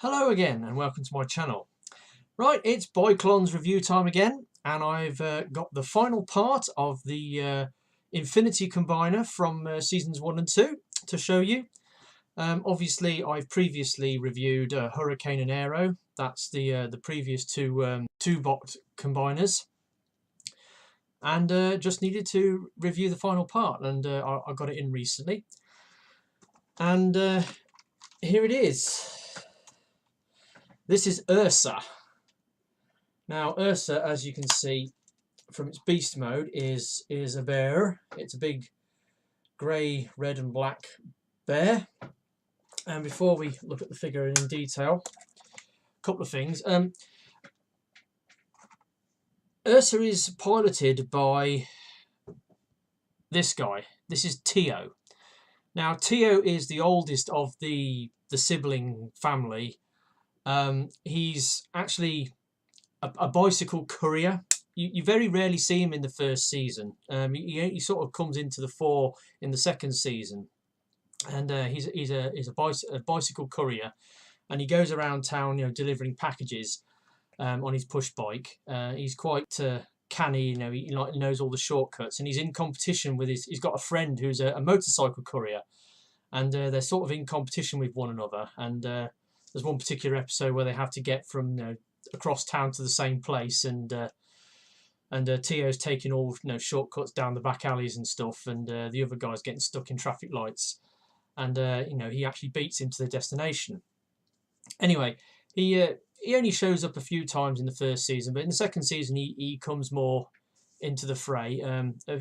Hello again and welcome to my channel. Right, it's Biklonz review time again, and I've got the final part of the Infinity Combiner from seasons 1 and 2 to show you. Obviously I've previously reviewed Hurricane and Aero. That's the previous two bot combiners, and just needed to review the final part, and I got it in recently, and here it is. This is Ursa. Now Ursa, as you can see from its beast mode, is a bear. It's a big grey, red and black bear. And before we look at the figure in detail, a couple of things. Ursa is piloted by this guy. This is Tio. Now Tio is the oldest of the sibling family. He's actually a bicycle courier. You very rarely see him in the first season. He sort of comes into the fore in the second season, and he's a bicycle courier, and he goes around town, delivering packages on his push bike. He's quite canny, he knows all the shortcuts, and he's in competition with he's got a friend who's a motorcycle courier, and they're sort of in competition with one another. And there's one particular episode where they have to get from across town to the same place, and Tio's taking all shortcuts down the back alleys and stuff, and the other guy's getting stuck in traffic lights, and he actually beats him to the destination. Anyway, he only shows up a few times in the first season, but in the second season he comes more into the fray,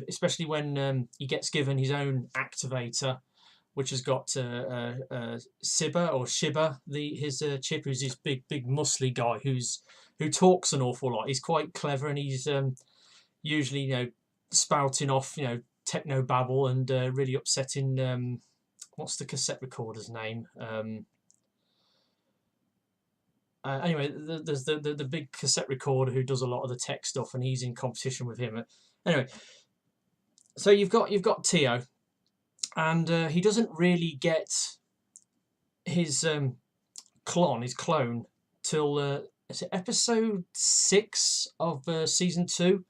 especially when he gets given his own activator, which has got Shiba, his chip, who's this big muscly guy who talks an awful lot. He's quite clever, and he's usually spouting off techno babble and really upsetting. What's the cassette recorder's name? Anyway, there's the big cassette recorder who does a lot of the tech stuff, and he's in competition with him. Anyway, so you've got Tio. And he doesn't really get his clone till is it episode 6 of season 2.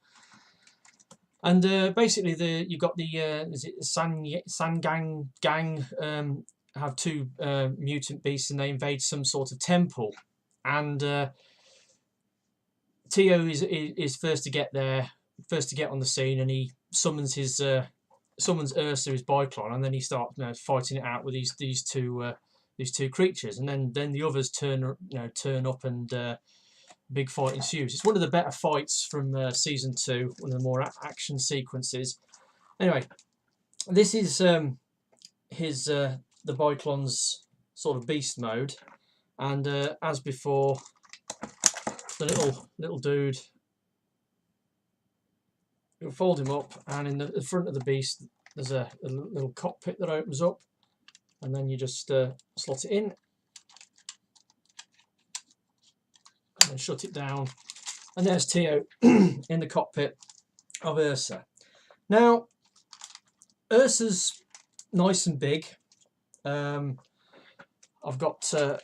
And basically you've got the is it Sangang gang have two mutant beasts, and they invade some sort of temple. And Tio is first to get there, first to get on the scene, and he summons his summons Ursa, his Biklon, and then he starts fighting it out with these two creatures, and then the others turn up, and big fight ensues. It's one of the better fights from season 2, one of the more action sequences. Anyway, this is the Biklon's sort of beast mode, and as before, the little dude. You'll fold him up, and in the front of the beast there's a little cockpit that opens up, and then you just slot it in and then shut it down, and there's Tio in the cockpit of Ursa. Now Ursa's nice and big. I've got a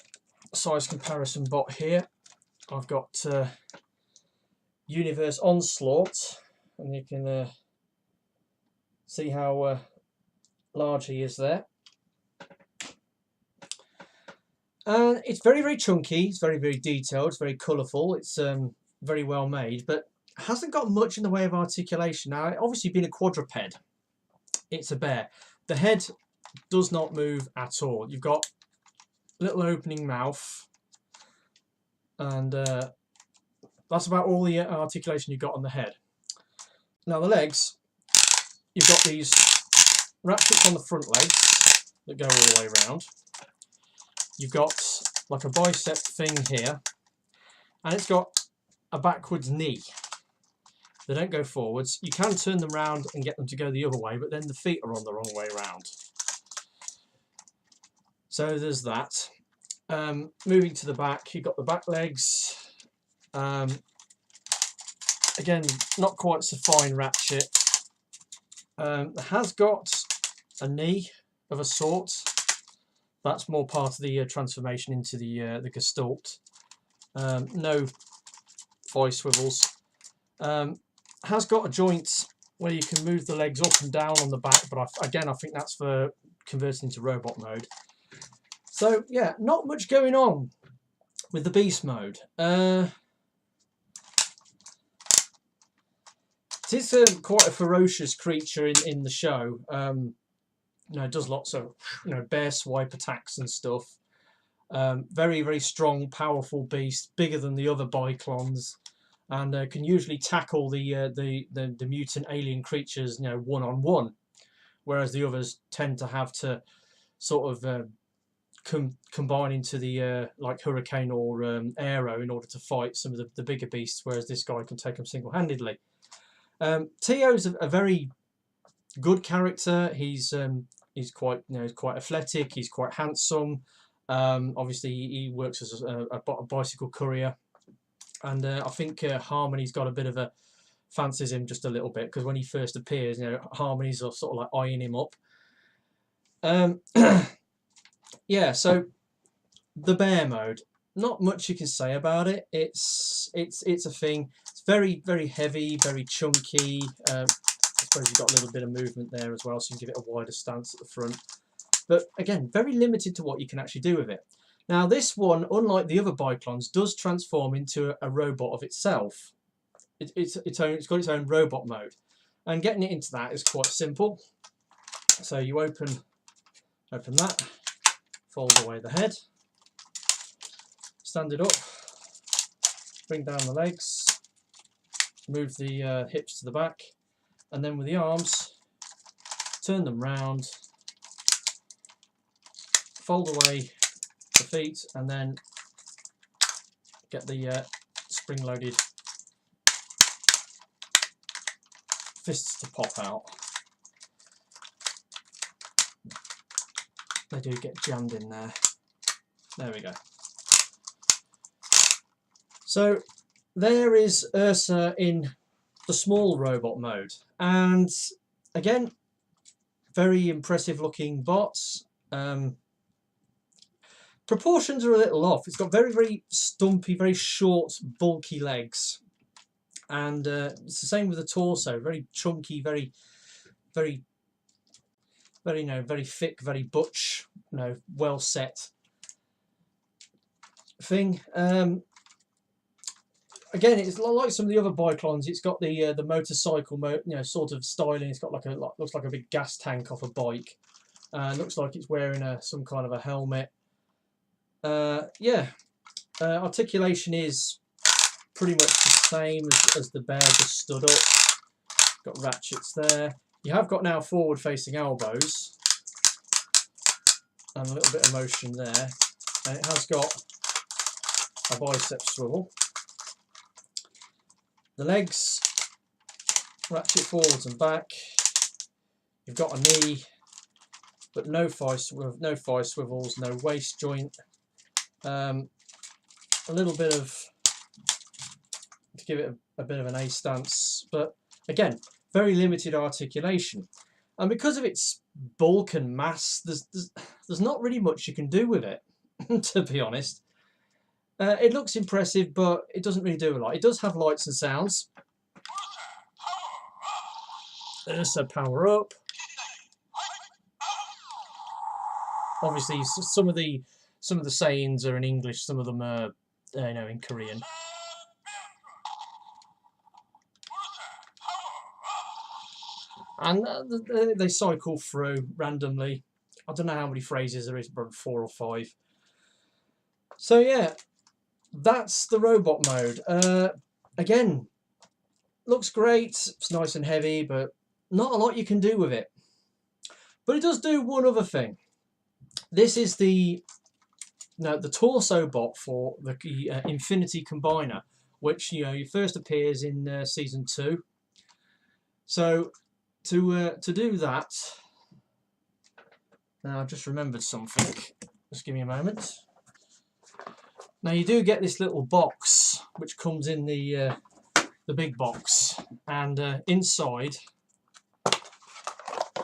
size comparison bot here. I've got Universe Onslaught, and you can see how large he is there. And it's very chunky, it's very detailed, it's very colourful, it's very well made, but hasn't got much in the way of articulation. Now, obviously being a quadruped, it's a bear. The head does not move at all. You've got a little opening mouth, and that's about all the articulation you've got on the head. Now the legs, you've got these ratchets on the front legs that go all the way around. You've got like a bicep thing here, and it's got a backwards knee. They don't go forwards. You can turn them round and get them to go the other way, but then the feet are on the wrong way round. So there's that. Moving to the back, you've got the back legs. Again, not quite so fine ratchet. It has got a knee of a sort, That's more part of the transformation into the Gestalt. No vice swivels. Has got a joint where you can move the legs up and down on the back, but again I think that's for converting into robot mode. So yeah, not much going on with the beast mode. It is quite a ferocious creature in the show. You know, it does lots of, you know, bear swipe attacks and stuff. Very, very strong, powerful beast, bigger than the other Biklonz, and can usually tackle the mutant alien creatures, you know, one-on-one, whereas the others tend to have to sort of combine into the like Hurricane or Aero in order to fight some of the bigger beasts, whereas this guy can take them single-handedly. Teo's a very good character. He's quite, you know, he's quite athletic. He's quite handsome. Obviously, he works as a bicycle courier, and I think Harmony's got a bit of a fancies him just a little bit, because when he first appears, you know, Harmony's sort of like eyeing him up. Yeah, so the bear mode, not much you can say about it. It's a thing. It's very, very heavy, very chunky. I suppose you've got a little bit of movement there as well, so you can give it a wider stance at the front. But again, very limited to what you can actually do with it. Now this one, unlike the other Biklonz, does transform into a robot of itself. It's got its own robot mode, and getting it into that is quite simple. So you open that, fold away the head, stand it up, bring down the legs, move the hips to the back, and then with the arms, turn them round, fold away the feet, and then get the spring-loaded fists to pop out. They do get jammed in there. There we go. So there is Ursa in the small robot mode, and again, very impressive looking bots. Proportions are a little off. It's got very, very stumpy, very short, bulky legs, and it's the same with the torso. Very chunky, very, very, very, you know, very thick, very butch, you know, well set thing. Again, it's like some of the other Biklonz. It's got the motorcycle, you know, sort of styling. It's got like looks like a big gas tank off a bike. Looks like it's wearing some kind of a helmet. Yeah, articulation is pretty much the same as the bear, just stood up. Got ratchets there. You have got now forward-facing elbows and a little bit of motion there, and it has got a bicep swivel. The legs ratchet forwards and back. You've got a knee, but no thigh swivels, no waist joint. A little bit of, to give it a bit of an A stance, but again, very limited articulation. And because of its bulk and mass, there's not really much you can do with it, to be honest. It looks impressive, but it doesn't really do a lot. It does have lights and sounds. Ursa power up. Obviously, some of the sayings are in English, some of them are, you know, in Korean. And they cycle through randomly. I don't know how many phrases there is, but 4 or 5. So yeah, that's the robot mode. Again, looks great. It's nice and heavy, but not a lot you can do with it. But it does do one other thing. This is the torso bot for the Infinity Combiner, which, you know, first appears in season 2. So to do that, now I've just remembered something. Just give me a moment. Now you do get this little box which comes in the big box, and inside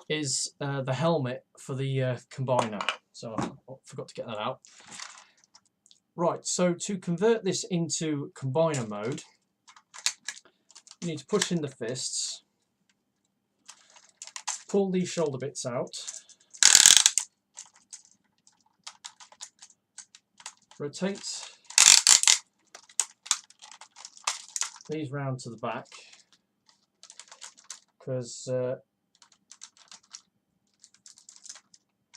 is the helmet for the combiner. So I forgot to get that out. Right, so to convert this into combiner mode, you need to push in the fists, pull these shoulder bits out, rotate these round to the back, because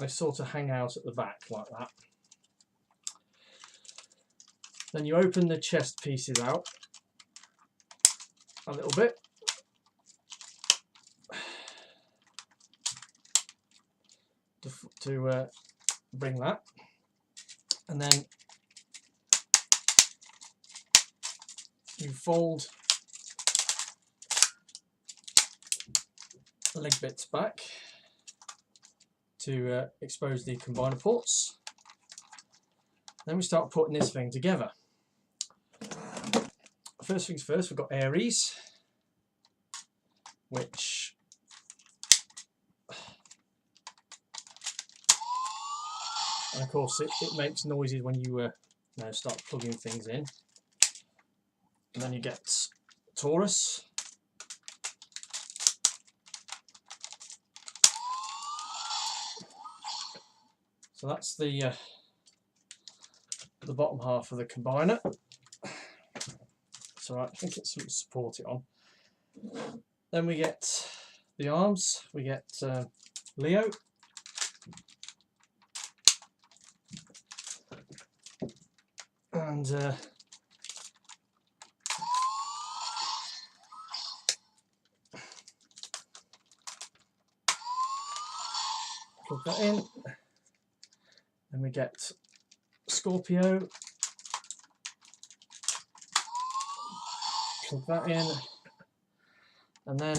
they sort of hang out at the back like that. Then you open the chest pieces out a little bit. To bring that, and then you fold the leg bits back to expose the combiner ports. Then we start putting this thing together. First things first, we've got Aries, which and of course it makes noises when you start plugging things in. And then you get Taurus, so that's the bottom half of the combiner. So I think it's something to support it on. Then we get the arms. We get Leo, and plug that in. Then we get Scorpio, plug that in, and then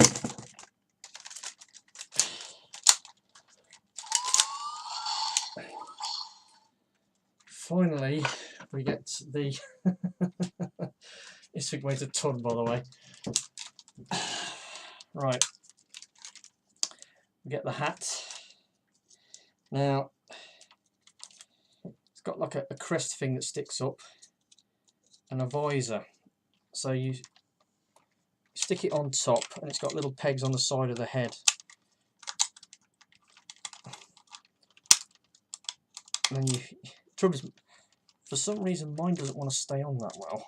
finally we get the this thing weighs a ton, by the way. Right, we get the hat. Now it's got like a crest thing that sticks up and a visor, so you stick it on top and it's got little pegs on the side of the head. And then trouble is, for some reason mine doesn't want to stay on that well.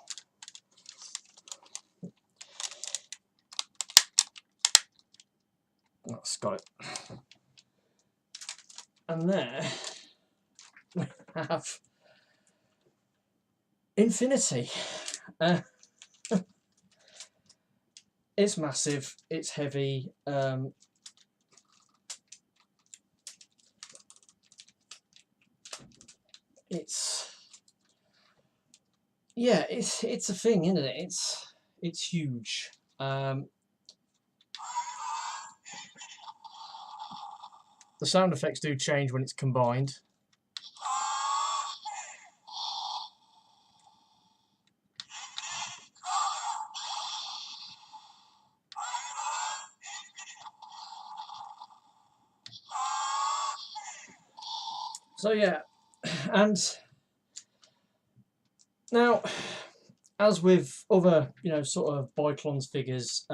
That's got it. And there we have Infinity. It's massive, it's heavy, it's a thing, isn't it? It's huge. The sound effects do change when it's combined. So yeah, and now, as with other, sort of Biklonz figures,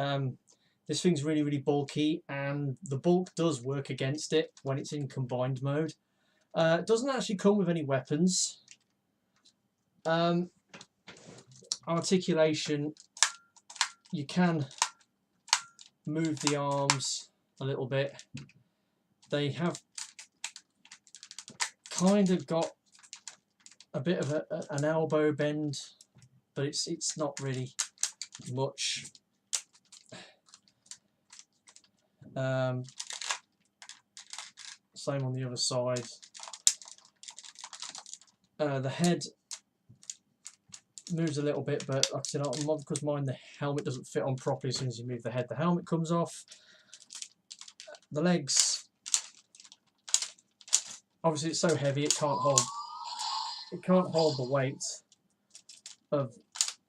this thing's really, really bulky, and the bulk does work against it when it's in combined mode. It doesn't actually come with any weapons. Articulation, you can move the arms a little bit. They have kind of got a bit of an elbow bend, but it's not really much. Same on the other side. The head moves a little bit, but like I said, because mine, the helmet doesn't fit on properly. As soon as you move the head, the helmet comes off. The legs, obviously it's so heavy it can't hold the weight of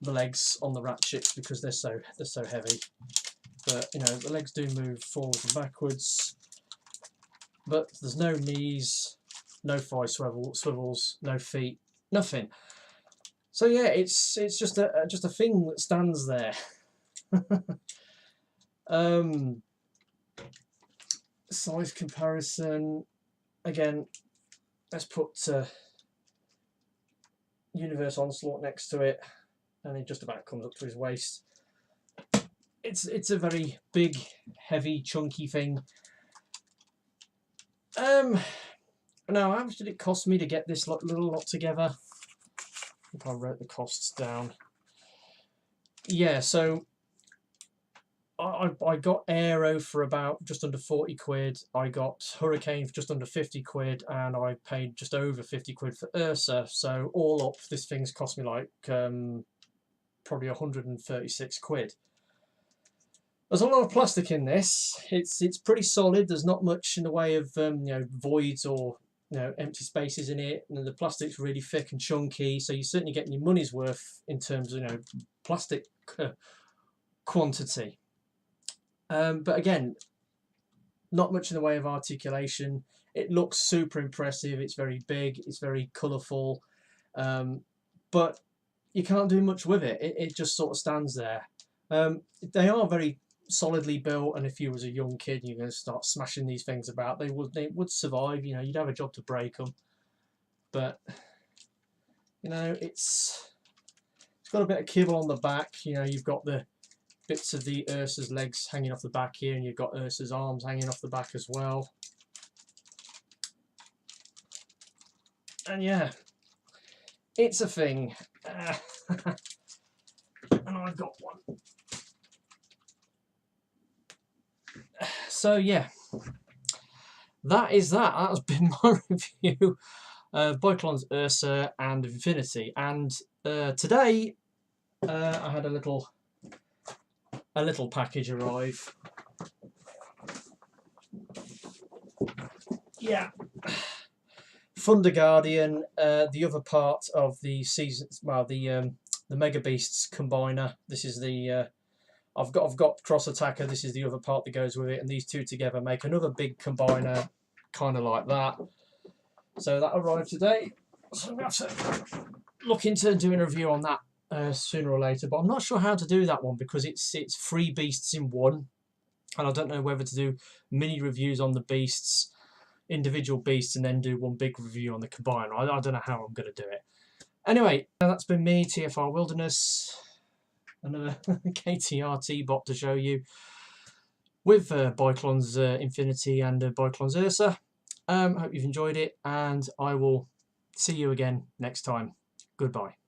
the legs on the ratchets because they're so heavy. But the legs do move forwards and backwards, but there's no knees, no fray swivels, no feet, nothing. So yeah, it's just a thing that stands there. Size comparison, again, let's put Universe Onslaught next to it, and it just about comes up to his waist. It's a very big, heavy, chunky thing. Now, how much did it cost me to get this little lot together? I think I wrote the costs down. Yeah, so I got Aero for about just under 40 quid. I got Hurricane for just under 50 quid, and I paid just over 50 quid for Ursa. So all up, this thing's cost me like probably 136 quid. There's a lot of plastic in this. It's pretty solid. There's not much in the way of voids or empty spaces in it, and the plastic's really thick and chunky. So you're certainly getting your money's worth in terms of plastic quantity. But again, not much in the way of articulation. It looks super impressive. It's very big. It's very colourful, but you can't do much with it. It just sort of stands there. They are very solidly built, and if you was a young kid and you're going to start smashing these things about, they would survive. You'd have a job to break them, but it's got a bit of kibble on the back. You've got the bits of the Ursa's legs hanging off the back here, and you've got Ursa's arms hanging off the back as well. And yeah, it's a thing. And I've got one. So yeah, that has been my review of Biklonz Ursa and Infinity. And today I had a little package arrive. Yeah, Thunder Guardian, the other part of the season, well, the Mega Beasts combiner. This is the I've got Cross Attacker. This is the other part that goes with it, and these two together make another big combiner, kind of like that. So that arrived today. So I'm going to have to look into doing a review on that sooner or later, but I'm not sure how to do that one because it's 3 beasts in one, and I don't know whether to do mini reviews on the beasts, individual beasts, and then do one big review on the combiner. I don't know how I'm going to do it. Anyway, that's been me, TFR Wilderness. Another KTRT bot to show you with Biklonz Infinity and Biklonz Ursa. Hope you've enjoyed it, and I will see you again next time. Goodbye.